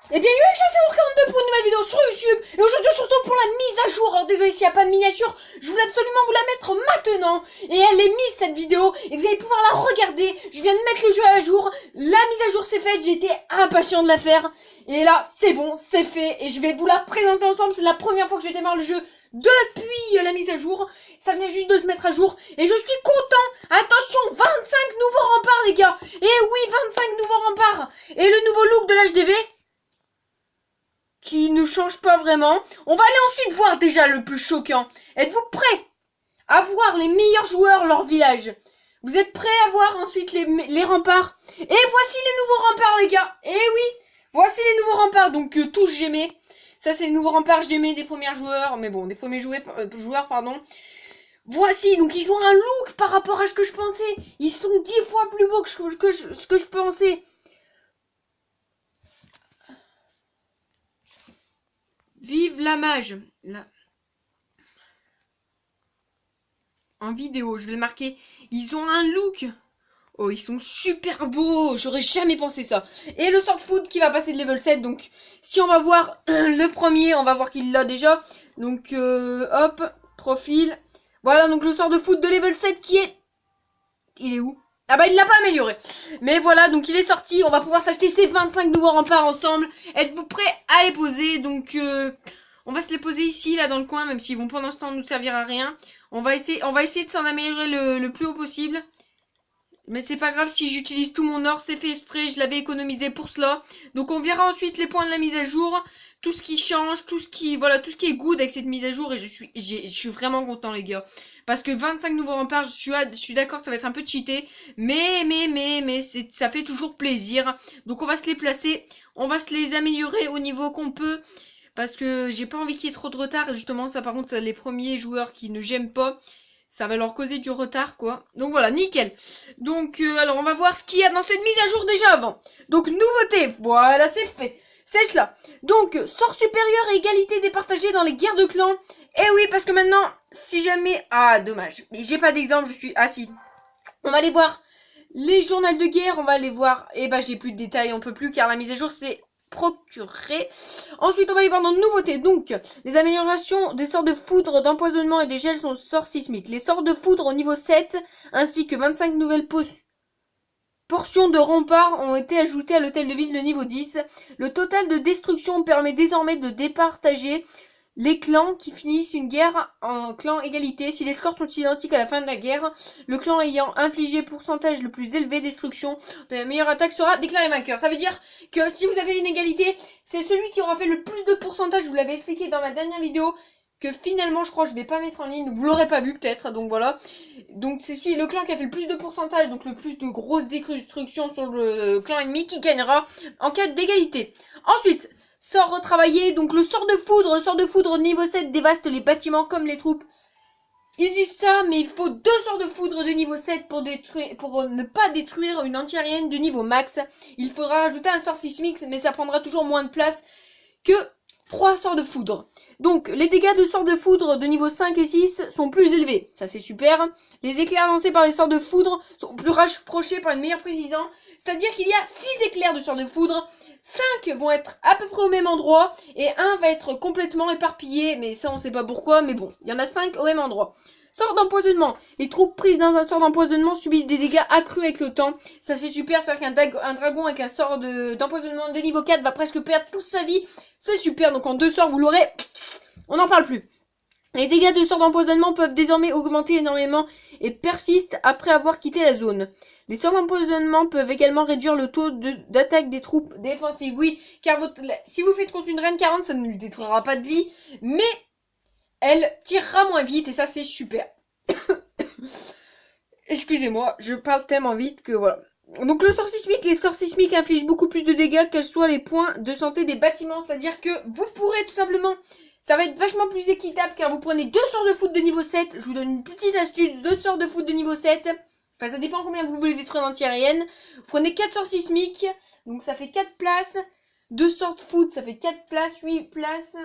Eh bien, UHC42 pour une nouvelle vidéo sur YouTube. Et aujourd'hui, on se retrouve pour la mise à jour. Alors, désolé s'il n'y a pas de miniature. Je voulais absolument vous la mettre maintenant. Et elle est mise, cette vidéo. Et vous allez pouvoir la regarder. Je viens de mettre le jeu à jour. La mise à jour, c'est faite. J'ai été impatient de la faire. Et là, c'est bon, c'est fait. Et je vais vous la présenter ensemble. C'est la première fois que je démarre le jeu depuis la mise à jour. Ça vient juste de se mettre à jour. Et je suis content. Attention, 25 nouveaux remparts, les gars. Et oui, 25 nouveaux remparts. Et le nouveau look de l'HDV qui ne change pas vraiment. On va aller ensuite voir déjà le plus choquant. Êtes-vous prêts à voir les meilleurs joueurs leur village? Vous êtes prêts à voir ensuite les remparts? Et voici les nouveaux remparts, les gars. Et oui, voici les nouveaux remparts. Donc tous j'aimais. Ça c'est les nouveaux remparts j'aimais des premiers joueurs. Mais bon, des premiers joueurs, pardon. Voici, donc ils ont un look par rapport à ce que je pensais. Ils sont 10 fois plus beaux que ce que je pensais. Vive la mage. Là. En vidéo, je vais le marquer. Ils ont un look. Oh, ils sont super beaux. J'aurais jamais pensé ça. Et le sword food qui va passer de level 7. Donc, si on va voir le premier, on va voir qu'il l'a déjà. Donc, hop, profil. Voilà, donc le sword food de level 7 qui est... Il est où? Ah bah il l'a pas amélioré. Mais voilà, donc il est sorti. On va pouvoir s'acheter ces 25 nouveaux remparts ensemble. Êtes-vous prêts à les poser? Donc on va se les poser ici, là dans le coin, même s'ils vont pendant ce temps nous servir à rien. On va essayer de s'en améliorer le plus haut possible. Mais c'est pas grave si j'utilise tout mon or, c'est fait exprès, je l'avais économisé pour cela. Donc on verra ensuite les points de la mise à jour, tout ce qui change, tout ce qui est good avec cette mise à jour et je suis vraiment content les gars. Parce que 25 nouveaux remparts, je suis d'accord que ça va être un peu cheaté, mais ça fait toujours plaisir. Donc on va se les placer, on va se les améliorer au niveau qu'on peut. Parce que j'ai pas envie qu'il y ait trop de retard. Justement, ça par contre, c'est les premiers joueurs qui ne j'aime pas. Ça va leur causer du retard, quoi. Donc voilà, nickel. Donc, alors, on va voir ce qu'il y a dans cette mise à jour déjà avant. Donc, nouveauté. Voilà, c'est fait. C'est cela. Donc, sort supérieur et égalité départagée dans les guerres de clans. Et oui, parce que maintenant, si jamais... Ah, dommage. J'ai pas d'exemple, je suis... Ah, si. On va aller voir les journaux de guerre. On va aller voir... Eh ben, j'ai plus de détails, on peut plus, car la mise à jour, c'est... procuré. Ensuite, on va aller voir dans nouveautés. Donc, les améliorations des sorts de foudre, d'empoisonnement et des gels sont sorts sismiques. Les sorts de foudre au niveau 7, ainsi que 25 nouvelles portions de remparts ont été ajoutées à l'hôtel de ville de niveau 10. Le total de destruction permet désormais de départager les clans qui finissent une guerre en clan égalité. Si les scores sont identiques à la fin de la guerre, le clan ayant infligé pourcentage le plus élevé destruction de la meilleure attaque sera déclaré vainqueur. Ça veut dire que si vous avez une égalité, c'est celui qui aura fait le plus de pourcentage, je vous l'avais expliqué dans ma dernière vidéo, que finalement je crois que je vais pas mettre en ligne, donc vous l'aurez pas vu peut-être, donc voilà. Donc c'est le clan qui a fait le plus de pourcentage, donc le plus de grosses destructions sur le clan ennemi qui gagnera en cas d'égalité. Ensuite, sort retravaillé, donc le sort de foudre niveau 7 dévaste les bâtiments comme les troupes. Ils disent ça, mais il faut 2 sorts de foudre de niveau 7 pour ne pas détruire une anti-aérienne de niveau max. Il faudra rajouter un sort sismique, mais ça prendra toujours moins de place que 3 sorts de foudre. Donc, les dégâts de sorts de foudre de niveau 5 et 6 sont plus élevés. Ça, c'est super. Les éclairs lancés par les sorts de foudre sont plus rapprochés par une meilleure précision. C'est-à-dire qu'il y a 6 éclairs de sorts de foudre. 5 vont être à peu près au même endroit et 1 va être complètement éparpillé, mais ça on sait pas pourquoi, mais bon, il y en a 5 au même endroit. Sort d'empoisonnement. Les troupes prises dans un sort d'empoisonnement subissent des dégâts accrus avec le temps. Ça c'est super, c'est-à-dire qu'un dragon avec un sort d'empoisonnement de niveau 4 va presque perdre toute sa vie. C'est super, donc en 2 sorts vous l'aurez, on n'en parle plus. Les dégâts de sort d'empoisonnement peuvent désormais augmenter énormément et persistent après avoir quitté la zone. Les sorts d'empoisonnement peuvent également réduire le taux d'attaque des troupes défensives. Oui, car si vous faites contre une reine 40, ça ne lui détruira pas de vie, mais elle tirera moins vite et ça c'est super. Excusez-moi, je parle tellement vite que voilà. Donc le sort sismique, les sorts sismiques infligent beaucoup plus de dégâts quels soient les points de santé des bâtiments. C'est-à-dire que vous pourrez tout simplement... Ça va être vachement plus équitable car vous prenez 2 sorts de foudre de niveau 7. Je vous donne une petite astuce, 2 sorts de foudre de niveau 7. Enfin, ça dépend combien vous voulez détruire l'anti-aérienne. Vous prenez 4 sorts sismiques, donc ça fait 4 places. 2 sorts de foudre, ça fait 4 places, 8 places,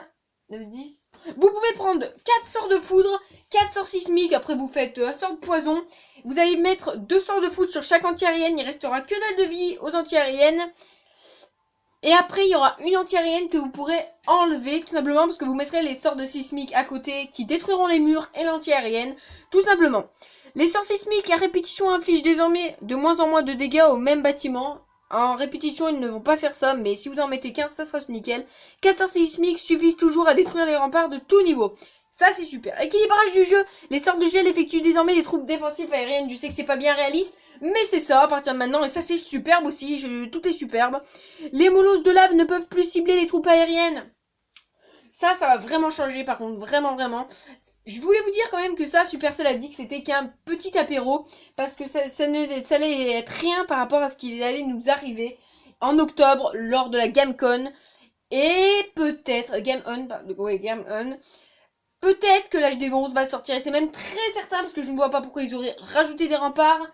9, 10. Vous pouvez prendre 4 sorts de foudre, 4 sorts sismiques, après vous faites un sort de poison. Vous allez mettre 2 sorts de foudre sur chaque anti-aérienne, il restera que dalle de vie aux anti-aériennes. Et après, il y aura une anti-aérienne que vous pourrez enlever, tout simplement, parce que vous mettrez les sorts de sismique à côté, qui détruiront les murs et l'anti-aérienne, tout simplement. Les sorts sismiques à répétition infligent désormais de moins en moins de dégâts au même bâtiment. En répétition, ils ne vont pas faire ça, mais si vous en mettez 15, ça sera nickel. 4 sorts sismiques suffisent toujours à détruire les remparts de tout niveau. Ça, c'est super. Équilibrage du jeu. Les sorts de gel effectuent désormais les troupes défensives aériennes. Je sais que c'est pas bien réaliste, mais c'est ça à partir de maintenant. Et ça, c'est superbe aussi. Tout est superbe. Les molosses de lave ne peuvent plus cibler les troupes aériennes. Ça va vraiment changer par contre, vraiment. Je voulais vous dire quand même que ça, Supercell a dit que c'était qu'un petit apéro, parce que ça allait être rien par rapport à ce qui allait nous arriver en octobre lors de la GameCon. Et peut-être, Game On, peut-être que l'HD 11 va sortir, et c'est même très certain, parce que je ne vois pas pourquoi ils auraient rajouté des remparts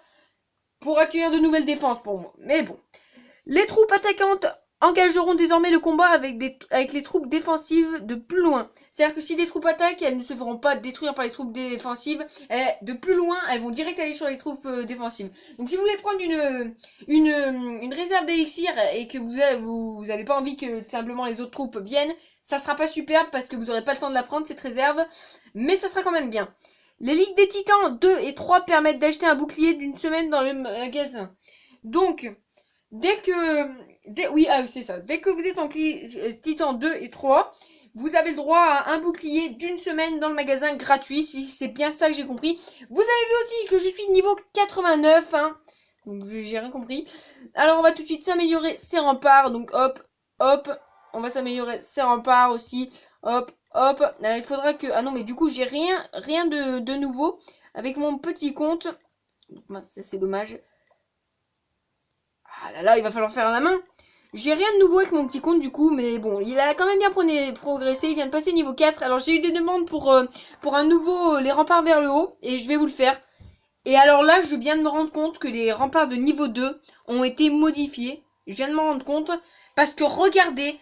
pour accueillir de nouvelles défenses pour moi. Mais bon. Les troupes attaquantes engageront désormais le combat avec les troupes défensives de plus loin. C'est-à-dire que si les troupes attaquent, elles ne se feront pas détruire par les troupes défensives. De plus loin, elles vont direct aller sur les troupes défensives. Donc si vous voulez prendre une réserve d'élixir et que vous avez pas envie que simplement les autres troupes viennent, ça sera pas superbe parce que vous aurez pas le temps de la prendre cette réserve, mais ça sera quand même bien. Les ligues des titans 2 et 3 permettent d'acheter un bouclier d'une semaine dans le magasin. Donc, dès que vous êtes en Titan 2 et 3, vous avez le droit à un bouclier d'une semaine dans le magasin gratuit, si c'est bien ça que j'ai compris. Vous avez vu aussi que je suis niveau 89, hein. Donc j'ai rien compris. Alors on va tout de suite s'améliorer ses remparts. Donc hop, on va s'améliorer ses remparts aussi. Hop. Alors, il faudra que... Ah non, mais du coup, j'ai rien de nouveau avec mon petit compte. C'est dommage. Ah là là, il va falloir faire la main. J'ai rien de nouveau avec mon petit compte du coup, mais bon, il a quand même bien progressé. Il vient de passer niveau 4. Alors j'ai eu des demandes pour un nouveau les remparts vers le haut, et je vais vous le faire. Et alors là, je viens de me rendre compte que les remparts de niveau 2 ont été modifiés. Je viens de m'en rendre compte parce que regardez,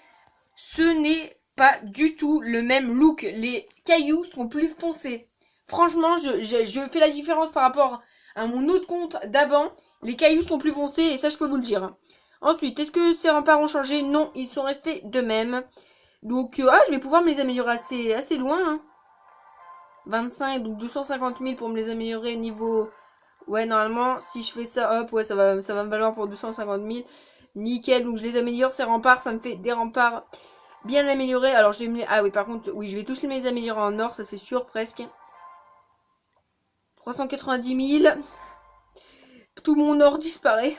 ce n'est pas du tout le même look. Les cailloux sont plus foncés. Franchement, je fais la différence par rapport à mon autre compte d'avant. Les cailloux sont plus foncés et ça, je peux vous le dire. Ensuite, est-ce que ces remparts ont changé? Non, ils sont restés de même. Donc, je vais pouvoir me les améliorer assez loin. Hein. 25, donc 250 000 pour me les améliorer niveau... Ouais, normalement, si je fais ça, hop, ouais, ça va me valoir pour 250 000. Nickel, donc je les améliore, ces remparts, ça me fait des remparts bien améliorés. Alors, je vais me... Ah oui, par contre, oui, je vais tous les améliorer en or, ça c'est sûr, presque. 390 000. Tout mon or disparaît.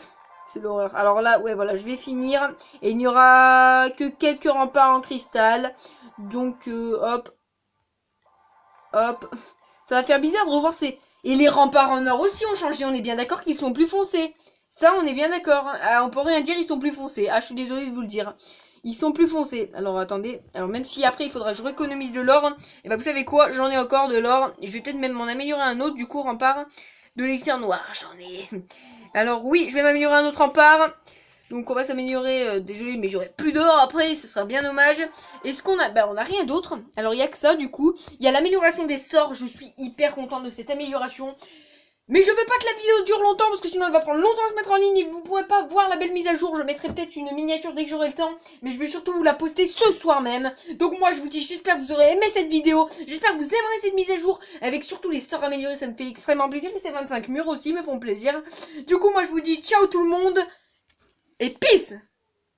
C'est l'horreur. Alors là, ouais, voilà, je vais finir. Et il n'y aura que quelques remparts en cristal. Donc, hop. Ça va faire bizarre de revoir ces... Et les remparts en or aussi ont changé. On est bien d'accord qu'ils sont plus foncés. Ça, on est bien d'accord. Ah, on peut rien dire, ils sont plus foncés. Ah, je suis désolée de vous le dire. Ils sont plus foncés. Alors, attendez. Alors, même si après, il faudra que je rééconomise de l'or. Et bah, vous savez quoi? J'en ai encore de l'or. Je vais peut-être même m'en améliorer un autre. Du coup, rempart de l'élixir noir. J'en ai... Alors oui, je vais m'améliorer un autre rempart. Donc on va s'améliorer, désolé mais j'aurai plus d'or après, ce sera bien dommage. Est-ce qu'on a... Bah on a rien d'autre. Alors il y a que ça du coup. Il y a l'amélioration des sorts, je suis hyper contente de cette amélioration. Mais je veux pas que la vidéo dure longtemps parce que sinon elle va prendre longtemps à se mettre en ligne et vous pourrez pas voir la belle mise à jour. Je mettrai peut-être une miniature dès que j'aurai le temps, mais je vais surtout vous la poster ce soir même. Donc moi je vous dis, j'espère que vous aurez aimé cette vidéo, j'espère que vous aimerez cette mise à jour avec surtout les sorts améliorés, ça me fait extrêmement plaisir. Et ces 25 murs aussi me font plaisir. Du coup moi je vous dis ciao tout le monde et peace.